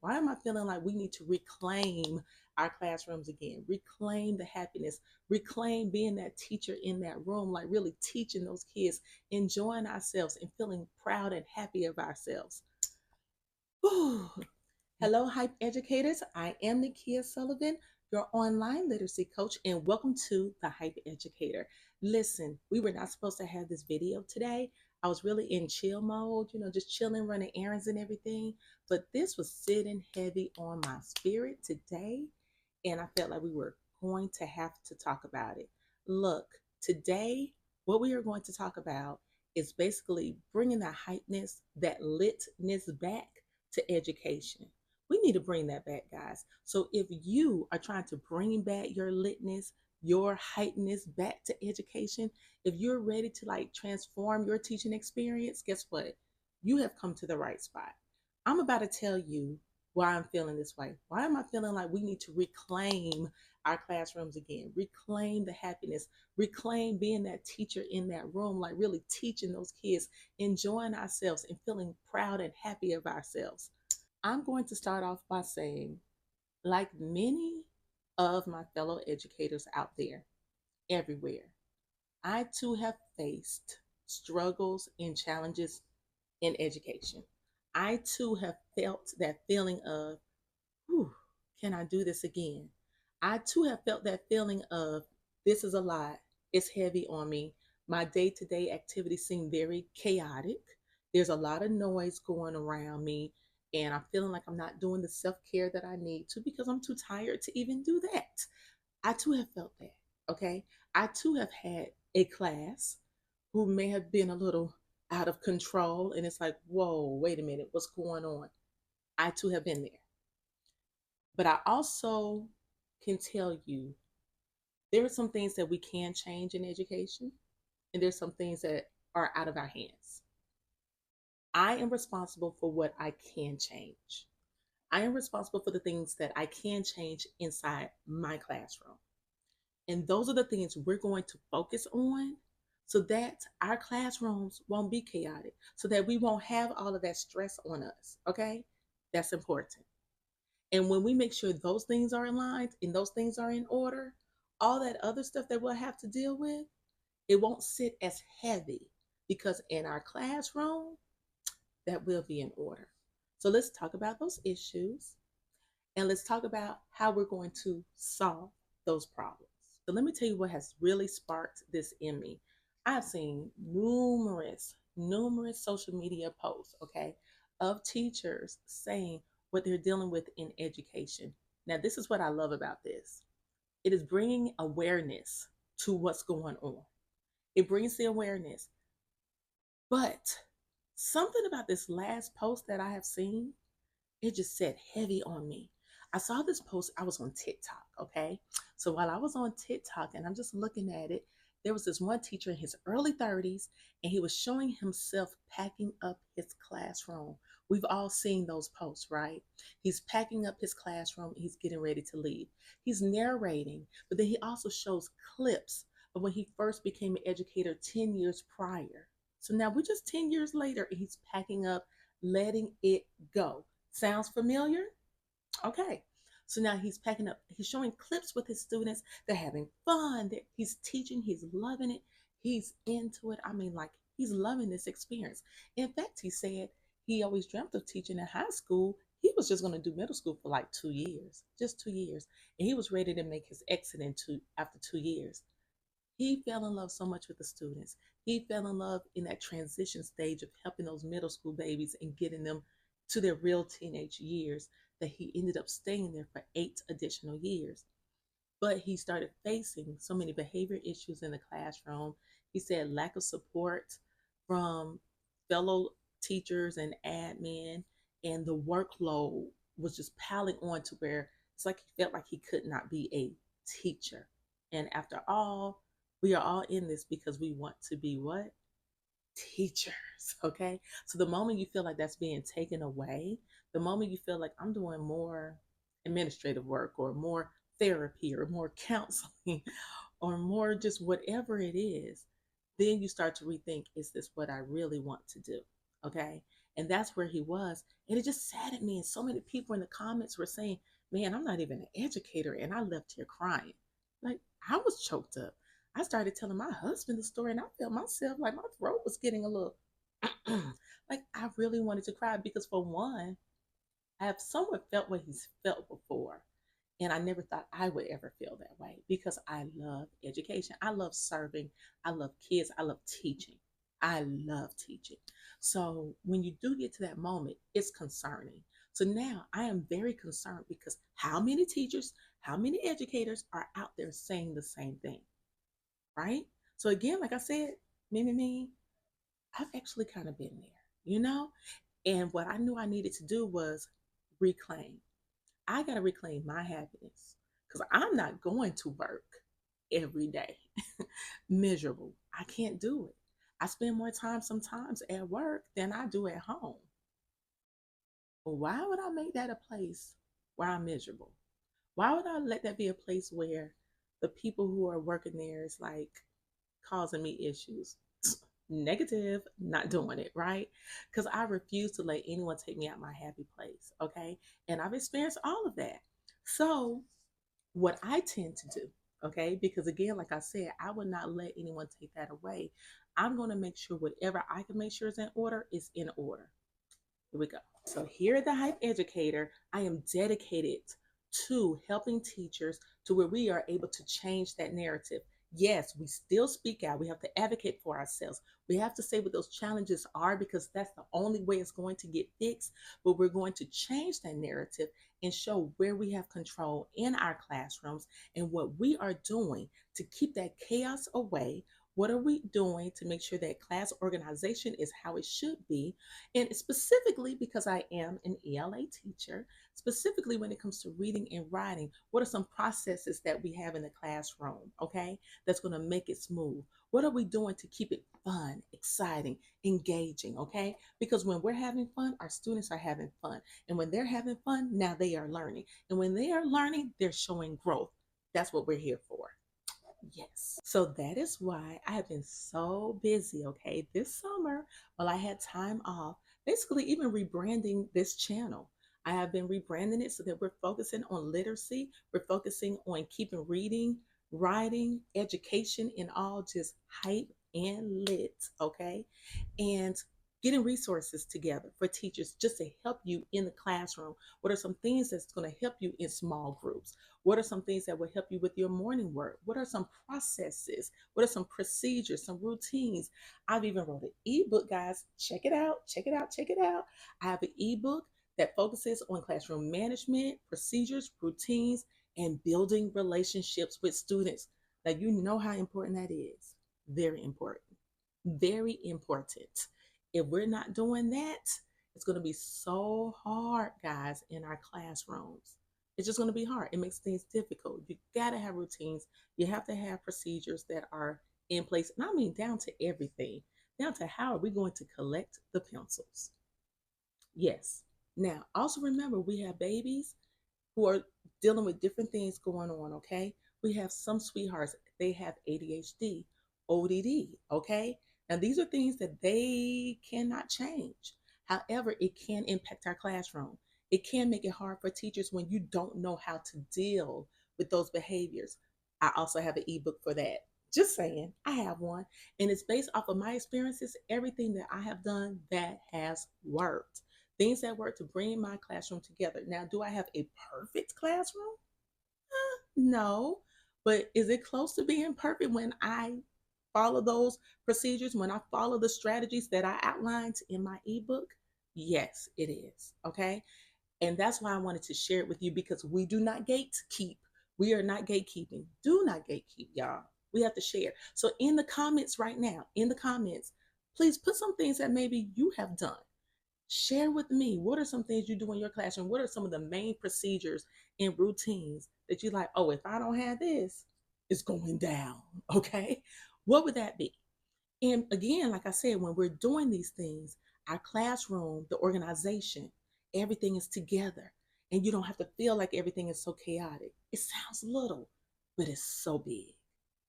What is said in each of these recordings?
Why am I feeling like we need to reclaim our classrooms again, reclaim the happiness, reclaim being that teacher in that room, like really teaching those kids, enjoying ourselves and feeling proud and happy of ourselves. Whew. Hello, Hype Educators. I am Nakia Sullivan, your online literacy coach, and welcome to the Hype Educator. Listen, we were not supposed to have this video today. I was really in chill mode, just chilling, running errands and everything. But this was sitting heavy on my spirit today, and I felt like we were going to have to talk about it. Look, today, what we are going to talk about is basically bringing that hypeness, that litness back to education. We need to bring that back, guys. So if you are trying to bring back your litness, your heightenedness back to education, if you're ready to like transform your teaching experience, guess what? You have come to the right spot. I'm about to tell you why I'm feeling this way. Why am I feeling like we need to reclaim our classrooms again, reclaim the happiness, reclaim being that teacher in that room, like really teaching those kids, enjoying ourselves and feeling proud and happy of ourselves. I'm going to start off by saying, like many of my fellow educators out there, everywhere, I too have faced struggles and challenges in education. I too have felt that feeling of, whew, can I do this again? I too have felt that feeling of, this is a lot. It's heavy on me. My day to day activities seem very chaotic. There's a lot of noise going around me, and I'm feeling like I'm not doing the self care that I need to because I'm too tired to even do that. I too have felt that. Okay. I too have had a class who may have been a little out of control, and it's like, whoa, wait a minute, what's going on? I too have been there. But I also can tell you there are some things that we can change in education, and there's some things that are out of our hands. I am responsible for what I can change. I am responsible for the things that I can change inside my classroom. And those are the things we're going to focus on so that our classrooms won't be chaotic, so that we won't have all of that stress on us. Okay? That's important. And when we make sure those things are aligned and those things are in order, all that other stuff that we'll have to deal with, it won't sit as heavy because in our classroom, that will be in order. So let's talk about those issues and let's talk about how we're going to solve those problems. So let me tell you what has really sparked this in me. I've seen numerous social media posts, okay, of teachers saying what they're dealing with in education. Now, this is what I love about this. It is bringing awareness to what's going on. It brings the awareness. But something about this last post that I have seen, it just sat heavy on me. I saw this post, I was on TikTok, okay? So while I was on TikTok and I'm just looking at it, there was this one teacher in his early 30s and he was showing himself packing up his classroom. We've all seen those posts, right? He's packing up his classroom, he's getting ready to leave. He's narrating, but then he also shows clips of when he first became an educator 10 years prior. So now we're just 10 years later and he's packing up, letting it go. Sounds familiar? Okay. So now he's packing up, he's showing clips with his students. They're having fun. He's teaching, he's loving it. He's into it. I mean, like, he's loving this experience. In fact, he said he always dreamt of teaching in high school. He was just going to do middle school for like 2 years, just 2 years. And he was ready to make his exit after 2 years. He fell in love so much with the students. He fell in love in that transition stage of helping those middle school babies and getting them to their real teenage years that he ended up staying there for 8 additional years. But he started facing so many behavior issues in the classroom. He said lack of support from fellow teachers and admin, and the workload was just piling on to where it's like he felt like he could not be a teacher. And after all, we are all in this because we want to be what? Teachers. Okay. So the moment you feel like that's being taken away, the moment you feel like I'm doing more administrative work or more therapy or more counseling or more just whatever it is, then you start to rethink, is this what I really want to do? Okay. And that's where he was. And it just saddened me. And so many people in the comments were saying, man, I'm not even an educator. And I left here crying. Like, I was choked up. I started telling my husband the story, and I felt myself like my throat was getting a little like I really wanted to cry because, for one, I have somewhat felt what he's felt before. And I never thought I would ever feel that way because I love education. I love serving. I love kids. I love teaching. I love teaching. So when you do get to that moment, it's concerning. So now I am very concerned because how many teachers, how many educators are out there saying the same thing, right? So again, like I said, me, I've actually kind of been there, you know? And what I knew I needed to do was reclaim. I got to reclaim my happiness because I'm not going to work every day miserable. I can't do it. I spend more time sometimes at work than I do at home. Well, why would I make that a place where I'm miserable? Why would I let that be a place where the people who are working there is like causing me issues? Negative, not doing it, right? Because I refuse to let anyone take me out my happy place, okay? And I've experienced all of that. So, what I tend to do, okay, because again, like I said, I would not let anyone take that away. I'm going to make sure whatever I can make sure is in order is in order. Here we go. So here at the Hype Educator, I am dedicated to helping teachers to where we are able to change that narrative. Yes, we still speak out. We have to advocate for ourselves. We have to say what those challenges are because that's the only way it's going to get fixed. But we're going to change that narrative and show where we have control in our classrooms and what we are doing to keep that chaos away. What are we doing to make sure that class organization is how it should be? And specifically because I am an ELA teacher, specifically when it comes to reading and writing, what are some processes that we have in the classroom, okay, that's going to make it smooth? What are we doing to keep it fun, exciting, engaging, okay? Because when we're having fun, our students are having fun. And when they're having fun, now they are learning. And when they are learning, they're showing growth. That's what we're here for. Yes. So that is why I have been so busy, okay, this summer while I had time off, basically even rebranding this channel. I have been rebranding it so that we're focusing on literacy, we're focusing on keeping reading, writing, education, and all just hype and lit, okay? And getting resources together for teachers just to help you in the classroom. What are some things that's going to help you in small groups? What are some things that will help you with your morning work? What are some processes? What are some procedures, some routines? I've even wrote an ebook, guys. Check it out, check it out, check it out. I have an ebook that focuses on classroom management, procedures, routines, and building relationships with students. Now, you know how important that is. Very important. Very important. If we're not doing that, it's going to be so hard, guys, in our classrooms. It's just going to be hard. It makes things difficult. You got to have routines. You have to have procedures that are in place. And I mean, down to everything, down to how are we going to collect the pencils? Yes. Now, also remember, we have babies who are dealing with different things going on, okay? We have some sweethearts, they have ADHD, ODD, okay? Now, these are things that they cannot change. However, it can impact our classroom. It can make it hard for teachers when you don't know how to deal with those behaviors. I also have an ebook for that. Just saying, I have one. And it's based off of my experiences, everything that I have done that has worked. Things that work to bring my classroom together. Now, do I have a perfect classroom? No. But is it close to being perfect when I follow those procedures, when I follow the strategies that I outlined in my ebook? Yes, it is. Okay. And that's why I wanted to share it with you because we do not gatekeep. We are not gatekeeping. Do not gatekeep, y'all. We have to share. So, in the comments right now, in the comments, please put some things that maybe you have done. Share with me what are some things you do in your classroom? What are some of the main procedures and routines that you like? Oh, if I don't have this, it's going down. Okay. What would that be? And again, like I said, when we're doing these things, our classroom, the organization, everything is together. And you don't have to feel like everything is so chaotic. It sounds little, but it's so big.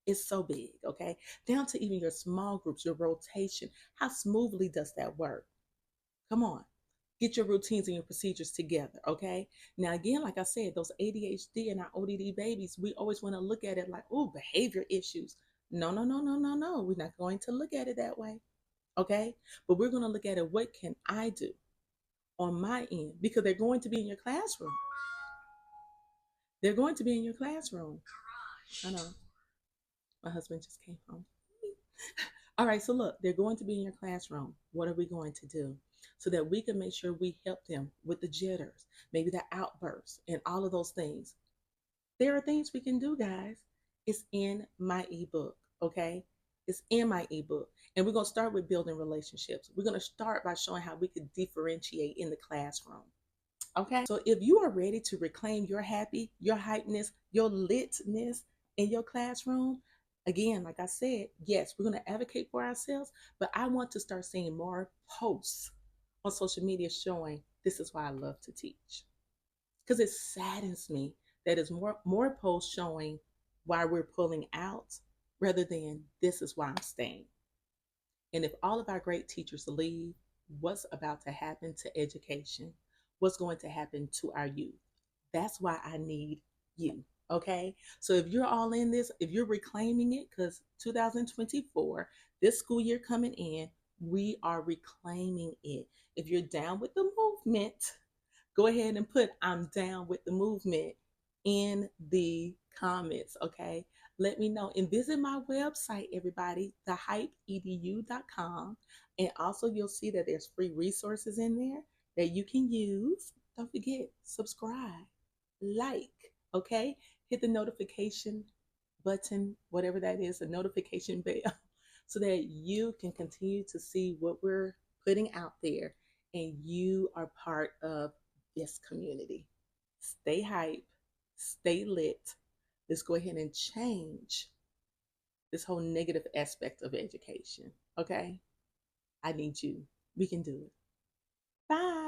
It's so big, okay? Down to even your small groups, your rotation. How smoothly does that work? Come on. Get your routines and your procedures together, okay? Now, again, like I said, those ADHD and our ODD babies, we always want to look at it like, oh, behavior issues. No, no, no, no, no, no. We're not going to look at it that way, okay? But we're going to look at it, what can I do on my end? Because they're going to be in your classroom. They're going to be in your classroom. I know. My husband just came home. All right, so look, they're going to be in your classroom. What are we going to do? So that we can make sure we help them with the jitters, maybe the outbursts, and all of those things. There are things we can do, guys. It's in my ebook, okay? It's in my ebook. And we're going to start with building relationships. We're going to start by showing how we can differentiate in the classroom. Okay. So if you are ready to reclaim your happy, your hypeness, your litness in your classroom, again, like I said, yes, we're going to advocate for ourselves, but I want to start seeing more posts on social media showing this is why I love to teach. Because it saddens me that there's more posts showing why we're pulling out rather than this is why I'm staying. And if all of our great teachers leave, what's about to happen to education? What's going to happen to our youth? That's why I need you. Okay. So if you're all in this, if you're reclaiming it, because 2024, this school year coming in, we are reclaiming it. If you're down with the movement, go ahead and put I'm down with the movement in the comments, okay? Let me know and visit my website, everybody, thehypeedu.com. And also, you'll see that there's free resources in there that you can use. Don't forget, subscribe, like, okay? Hit the notification button, whatever that is, a notification bell, so that you can continue to see what we're putting out there and you are part of this community. Stay hype, stay lit. Let's go ahead and change this whole negative aspect of education. Okay? I need you. We can do it. Bye.